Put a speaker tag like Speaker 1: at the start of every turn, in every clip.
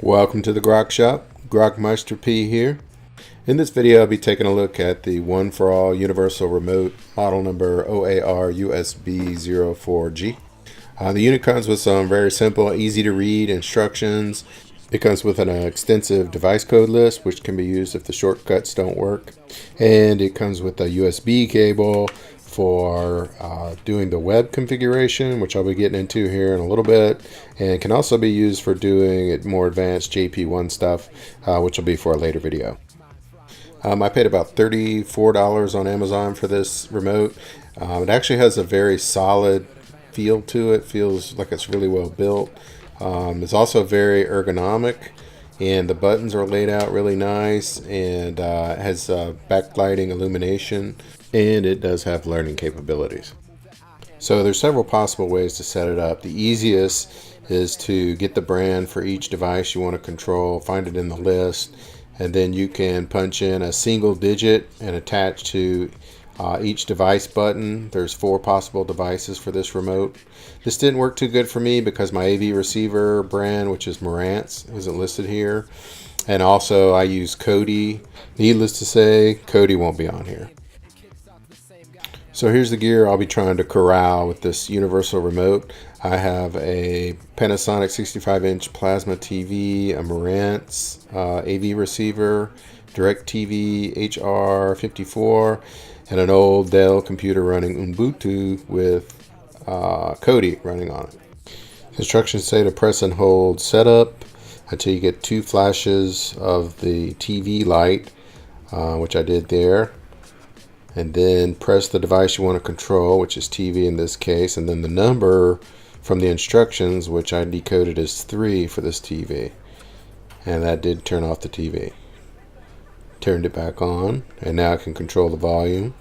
Speaker 1: Welcome to the Grok Shop. Grokmeister P here. In this video I'll be taking a look at the One For All Universal Remote model number OARUSB04G. The unit comes with some very simple, easy to read instructions. It comes with an extensive device code list which can be used if the shortcuts don't work. And it comes with a USB cable for doing the web configuration, which I'll be getting into here in a little bit, and can also be used for doing more advanced JP1 stuff, which will be for a later video. I paid about $34 on Amazon for this remote. It actually has a very solid feel to it. Feels like it's really well built. It's also very ergonomic, and the buttons are laid out really nice, and it has backlighting illumination, and it does have learning capabilities. So there's several possible ways to set it up. The easiest is to get the brand for each device you want to control, find it in the list, and then you can punch in a single digit and attach to each device button. There's 4 possible devices for this remote. This didn't work too good for me because my AV receiver brand, which is Marantz, isn't listed here. And also I use Kodi. Needless to say, Kodi won't be on here. So here's the gear I'll be trying to corral with this universal remote. I have a Panasonic 65-inch plasma TV, a Marantz AV receiver, DirecTV HR54, and an old Dell computer running Ubuntu with Kodi running on it. Instructions say to press and hold setup until you get 2 flashes of the TV light, which I did there. And then press the device you want to control, which is TV in this case, and then the number from the instructions, which I decoded as 3 for this TV. And that did turn off the TV. Turned it back on, and now I can control the volume.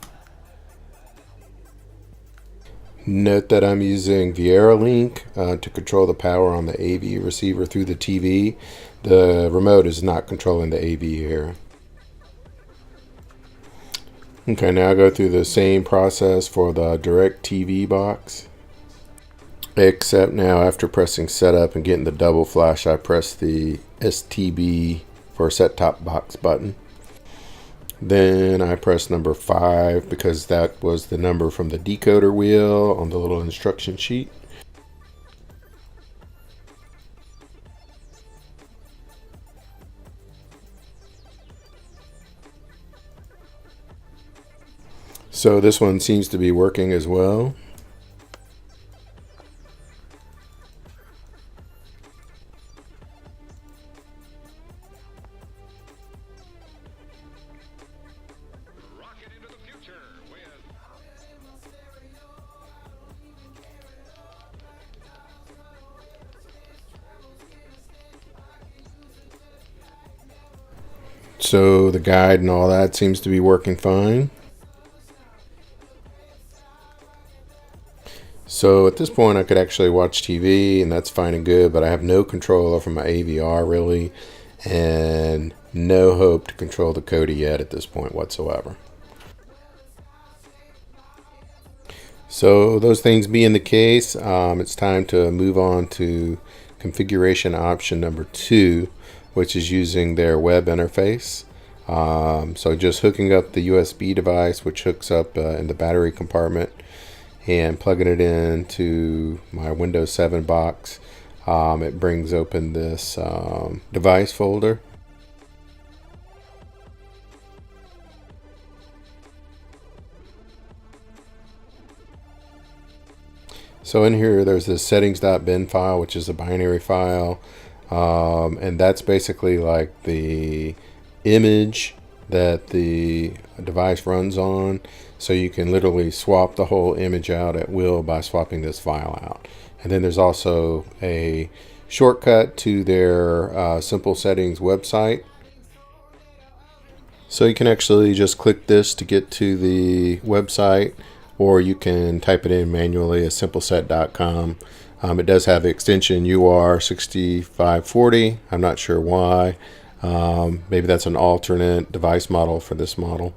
Speaker 1: Note that I'm using Viera Link to control the power on the AV receiver through the TV. The remote is not controlling the AV here. Okay, now I go through the same process for the DirecTV box. Except now after pressing setup and getting the double flash, I press the STB for set-top box button. Then I press number 5 because that was the number from the decoder wheel on the little instruction sheet. So this one seems to be working as well. So the guide and all that seems to be working fine. So at this point I could actually watch TV, and that's fine and good, but I have no control over my AVR really, and no hope to control the Kodi yet at this point whatsoever. So those things being the case, it's time to move on to configuration option number 2, which is using their web interface. So just hooking up the USB device, which hooks up in the battery compartment, and plugging it into my Windows 7 box. It brings open this device folder. So in here there's this settings.bin file, which is a binary file, and that's basically like the image that the device runs on. So you can literally swap the whole image out at will by swapping this file out. And then there's also a shortcut to their simple settings website. So you can actually just click this to get to the website, or you can type it in manually at simpleset.com. It does have the extension UR6540. I'm not sure why. Maybe that's an alternate device model for this model.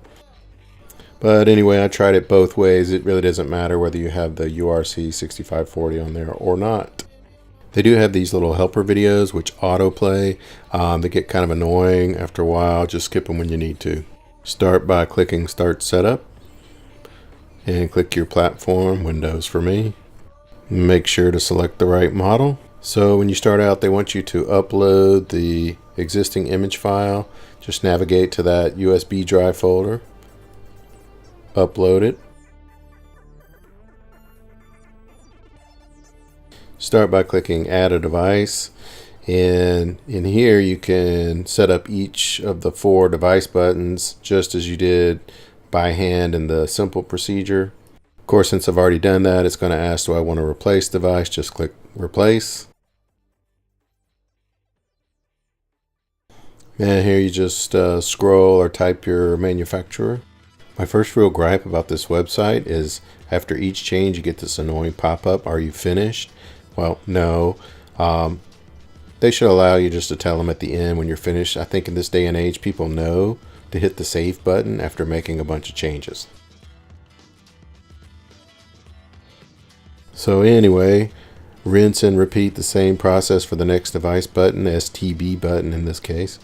Speaker 1: But anyway, I tried it both ways. It really doesn't matter whether you have the URC 6540 on there or not. They do have these little helper videos which autoplay. They get kind of annoying after a while. Just skip them when you need to. Start by clicking Start Setup and click your platform, Windows for me. Make sure to select the right model. So when you start out, they want you to upload the existing image file. Just navigate to that USB drive folder, upload it. Start by clicking Add a Device, and in here you can set up each of the 4 device buttons just as you did by hand in the simple procedure. Of course, since I've already done that, it's going to ask, do I want to replace device? Just click Replace. And here you just scroll or type your manufacturer. My first real gripe about this website is after each change you get this annoying pop-up, are you finished? Well, no. They should allow you just to tell them at the end when you're finished. I think in this day and age people know to hit the save button after making a bunch of changes. So anyway, rinse and repeat the same process for the next device button, STB button in this case.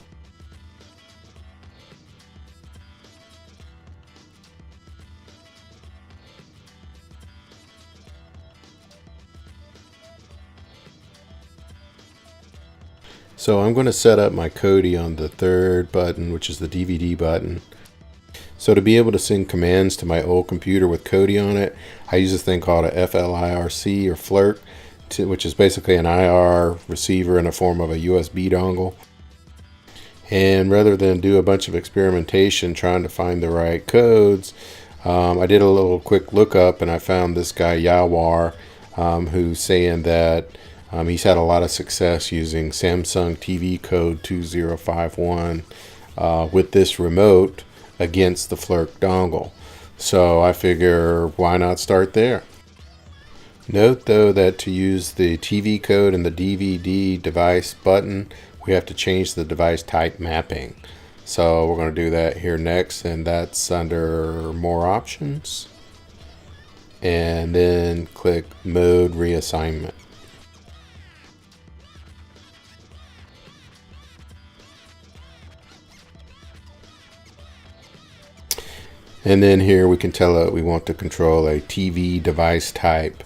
Speaker 1: So I'm going to set up my Kodi on the 3rd button, which is the DVD button. So to be able to send commands to my old computer with Kodi on it, I use this thing called a FLIRC or FLIRC, which is basically an IR receiver in the form of a USB dongle. And rather than do a bunch of experimentation trying to find the right codes, I did a little quick lookup and I found this guy Yawar, who's saying that he's had a lot of success using Samsung TV code 2051 with this remote against the FLIRC dongle. So I figure, why not start there? Note though that to use the TV code and the DVD device button, we have to change the device type mapping. So we're going to do that here next, and that's under More Options. And then click Mode Reassignment. And then here we can tell it we want to control a TV device type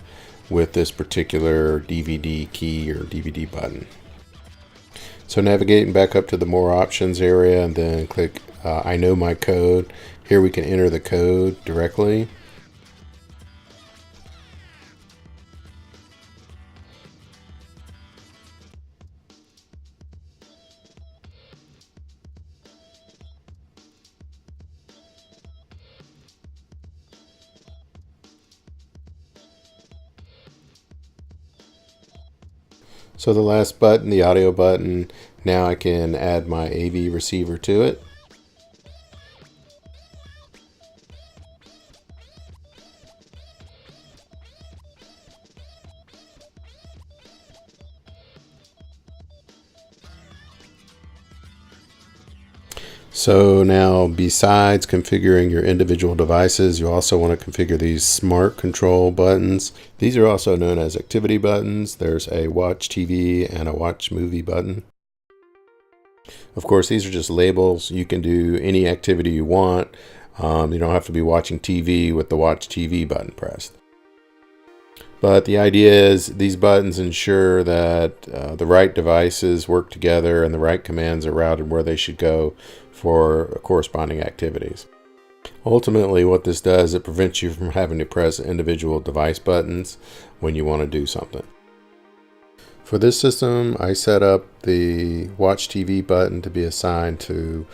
Speaker 1: with this particular DVD key or DVD button. So navigating back up to the More Options area and then click I know my code. Here we can enter the code directly. So the last button, the audio button, now I can add my AV receiver to it. So now, besides configuring your individual devices, you also want to configure these smart control buttons. These are also known as activity buttons. There's a watch TV and a watch movie button. Of course, these are just labels. You can do any activity you want. You don't have to be watching TV with the watch TV button pressed. But the idea is these buttons ensure that the right devices work together and the right commands are routed where they should go for corresponding activities. Ultimately, what this does, it prevents you from having to press individual device buttons when you want to do something. For this system, I set up the Watch TV button to be assigned to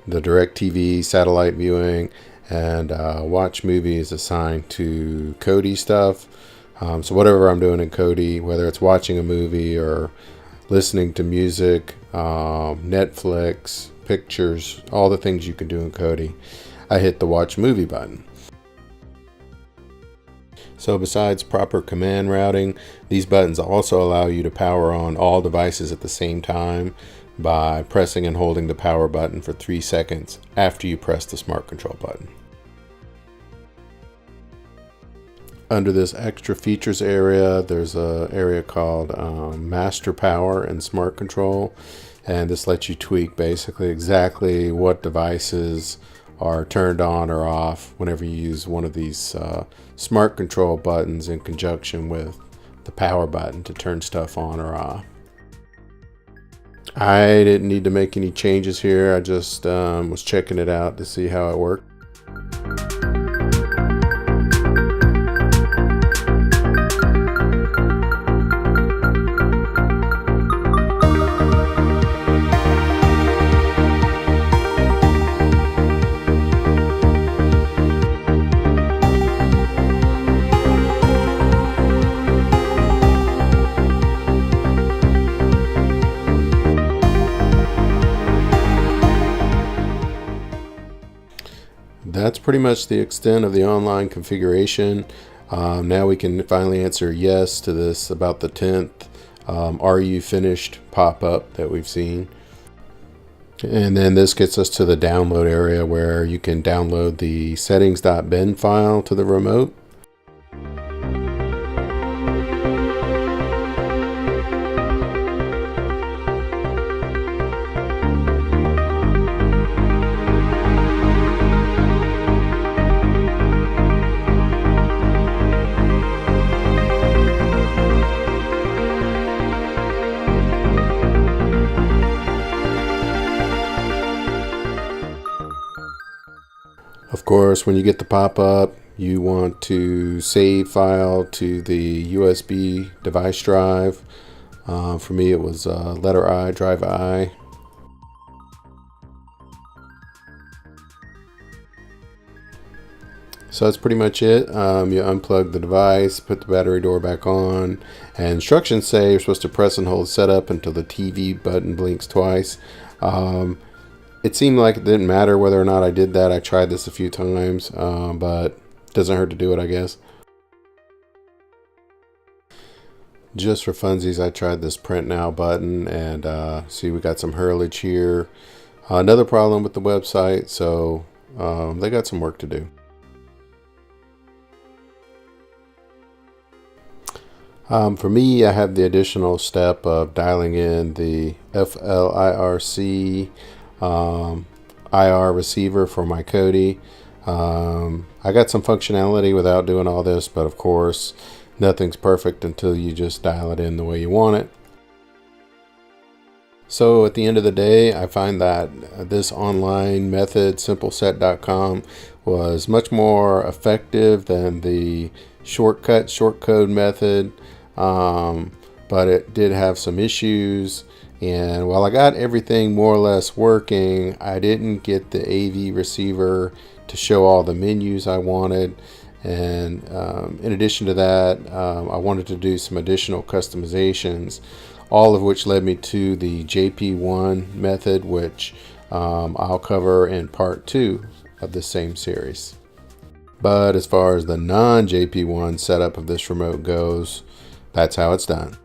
Speaker 1: the DirecTV satellite viewing, and Watch Movie is assigned to Kodi stuff. So whatever I'm doing in Kodi, whether it's watching a movie or listening to music, Netflix, pictures, all the things you can do in Kodi, I hit the Watch Movie button. So besides proper command routing, these buttons also allow you to power on all devices at the same time by pressing and holding the power button for 3 seconds after you press the Smart Control button. Under this extra features area, there's a area called Master Power and Smart Control, and this lets you tweak basically exactly what devices are turned on or off whenever you use one of these smart control buttons in conjunction with the power button to turn stuff on or off. I didn't need to make any changes here. I just was checking it out to see how it worked. That's pretty much the extent of the online configuration. Now we can finally answer yes to this about the 10th are you finished pop-up that we've seen. And then this gets us to the download area where you can download the settings.bin file to the remote. Of course, when you get the pop-up, you want to save file to the USB device drive. For me, it was letter I, drive I. So that's pretty much it. You unplug the device, put the battery door back on, and instructions say you're supposed to press and hold setup until the TV button blinks twice. It seemed like it didn't matter whether or not I did that. I tried this a few times, but it doesn't hurt to do it, I guess. Just for funsies, I tried this print now button, and see, we got some hurlage here. Another problem with the website, so they got some work to do. For me, I have the additional step of dialing in the FLIRC IR receiver for my Kodi. I got some functionality without doing all this, but of course nothing's perfect until you just dial it in the way you want it. So at the end of the day, I find that this online method, simpleset.com, was much more effective than the shortcode method, but it did have some issues. And while I got everything more or less working, I didn't get the AV receiver to show all the menus I wanted. And in addition to that, I wanted to do some additional customizations, all of which led me to the JP1 method, which I'll cover in part 2 of this same series. But as far as the non-JP1 setup of this remote goes, that's how it's done.